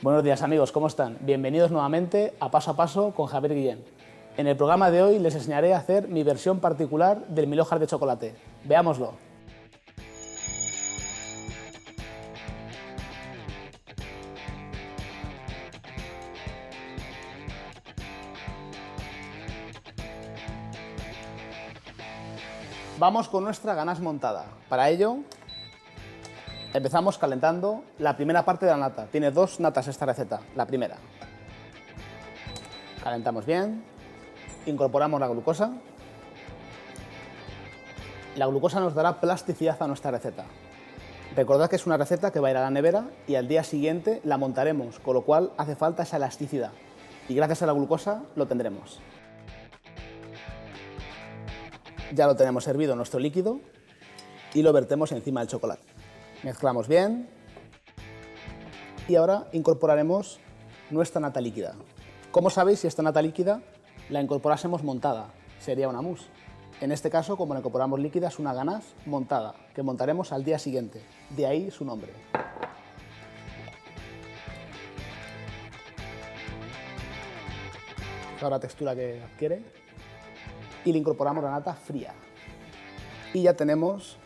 Buenos días amigos, ¿cómo están? Bienvenidos nuevamente a Paso con Javier Guillén. En el programa de hoy les enseñaré a hacer mi versión particular del Mil hojas de chocolate. Veámoslo. Vamos con nuestra ganache montada. Para ello, empezamos calentando la primera parte de la nata. Tiene dos natas esta receta. La primera. Calentamos bien, incorporamos la glucosa. La glucosa nos dará plasticidad a nuestra receta. Recordad que es una receta que va a ir a la nevera y al día siguiente la montaremos, con lo cual hace falta esa elasticidad. Y gracias a la glucosa lo tendremos. Ya lo tenemos hervido nuestro líquido y lo vertemos encima del chocolate. Mezclamos bien y ahora incorporaremos nuestra nata líquida. ¿Cómo sabéis si esta nata líquida la incorporásemos montada? Sería una mousse. En este caso, como la incorporamos líquida, es una ganache montada, que montaremos al día siguiente. De ahí su nombre. Ahora la textura que adquiere. Y le incorporamos la nata fría. Y ya tenemos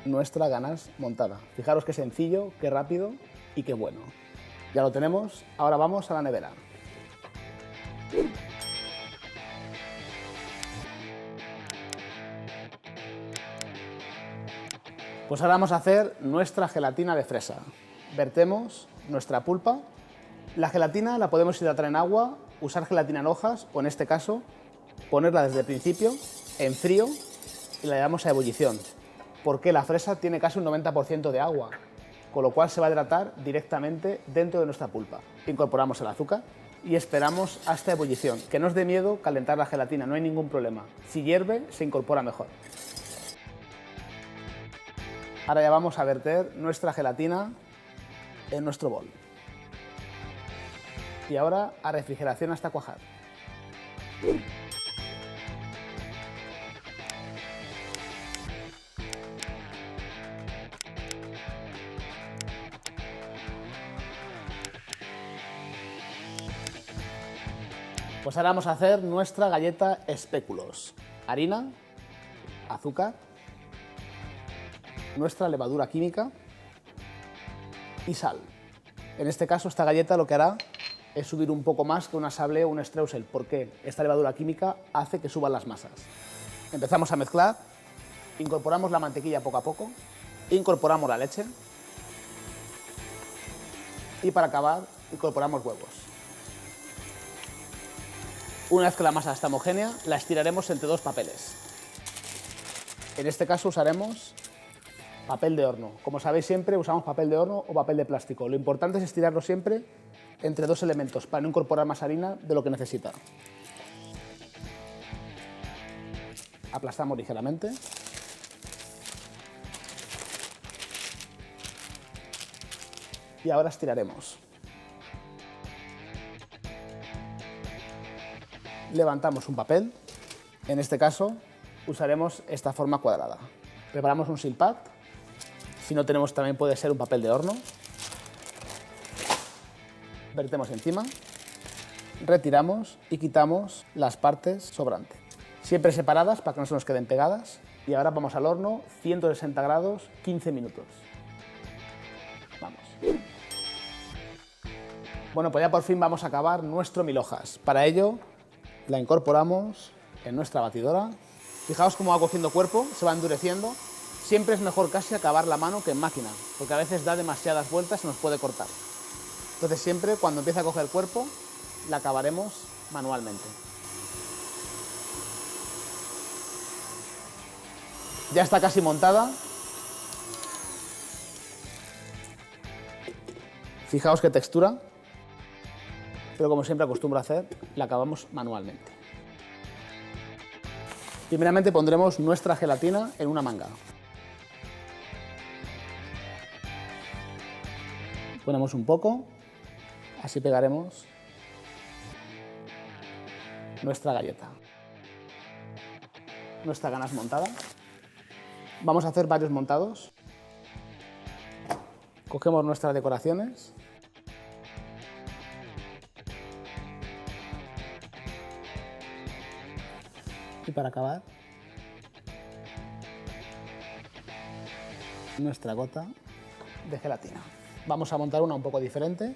nuestra ganache montada. Fijaros qué sencillo, qué rápido y qué bueno. Ya lo tenemos, ahora vamos a la nevera. Pues ahora vamos a hacer nuestra gelatina de fresa. Vertemos nuestra pulpa. La gelatina la podemos hidratar en agua, usar gelatina en hojas o en este caso ponerla desde el principio en frío y la llevamos a ebullición, porque la fresa tiene casi un 90% de agua, con lo cual se va a hidratar directamente dentro de nuestra pulpa. Incorporamos el azúcar y esperamos hasta ebullición. Que no os dé miedo calentar la gelatina, no hay ningún problema. Si hierve, se incorpora mejor. Ahora ya vamos a verter nuestra gelatina en nuestro bol. Y ahora a refrigeración hasta cuajar. Pues ahora vamos a hacer nuestra galleta espéculos. Harina, azúcar, nuestra levadura química y sal. En este caso, esta galleta lo que hará es subir un poco más que una sable o un streusel, porque esta levadura química hace que suban las masas. Empezamos a mezclar, incorporamos la mantequilla poco a poco, incorporamos la leche y para acabar incorporamos huevos. Una vez que la masa está homogénea, la estiraremos entre dos papeles. En este caso usaremos papel de horno. Como sabéis, siempre usamos papel de horno o papel de plástico. Lo importante es estirarlo siempre entre dos elementos para no incorporar más harina de lo que necesita. Aplastamos ligeramente. Y ahora estiraremos. Levantamos un papel, en este caso usaremos esta forma cuadrada. Preparamos un silpat, si no tenemos también puede ser un papel de horno. Vertemos encima, retiramos y quitamos las partes sobrantes. Siempre separadas para que no se nos queden pegadas. Y ahora vamos al horno, 160 grados, 15 minutos. Vamos. Bueno, pues ya por fin vamos a acabar nuestro mil hojas. Para ello, la incorporamos en nuestra batidora. Fijaos cómo va cogiendo cuerpo, se va endureciendo. Siempre es mejor casi acabar la mano que en máquina, porque a veces da demasiadas vueltas y se nos puede cortar. Entonces siempre cuando empiece a coger cuerpo, la acabaremos manualmente. Ya está casi montada. Fijaos qué textura. Pero como siempre acostumbro a hacer, la acabamos manualmente. Primeramente pondremos nuestra gelatina en una manga. Ponemos un poco, así pegaremos nuestra galleta. Nuestra ganache montada. Vamos a hacer varios montados. Cogemos nuestras decoraciones. Y para acabar, nuestra gota de gelatina. Vamos a montar una un poco diferente.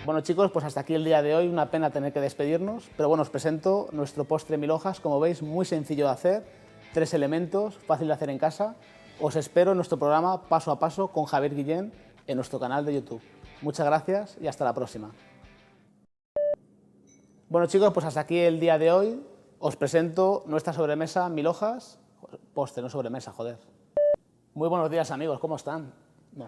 Bueno chicos, pues hasta aquí el día de hoy, una pena tener que despedirnos, pero bueno, os presento nuestro postre 1000 hojas, como veis, muy sencillo de hacer, 3 elementos, fácil de hacer en casa. Os espero en nuestro programa Paso a Paso con Javier Guillén en nuestro canal de YouTube. Muchas gracias y hasta la próxima. Bueno chicos, pues hasta aquí el día de hoy, os presento nuestra sobremesa 1000 hojas, postre, no sobremesa, joder. Muy buenos días amigos, ¿cómo están? No.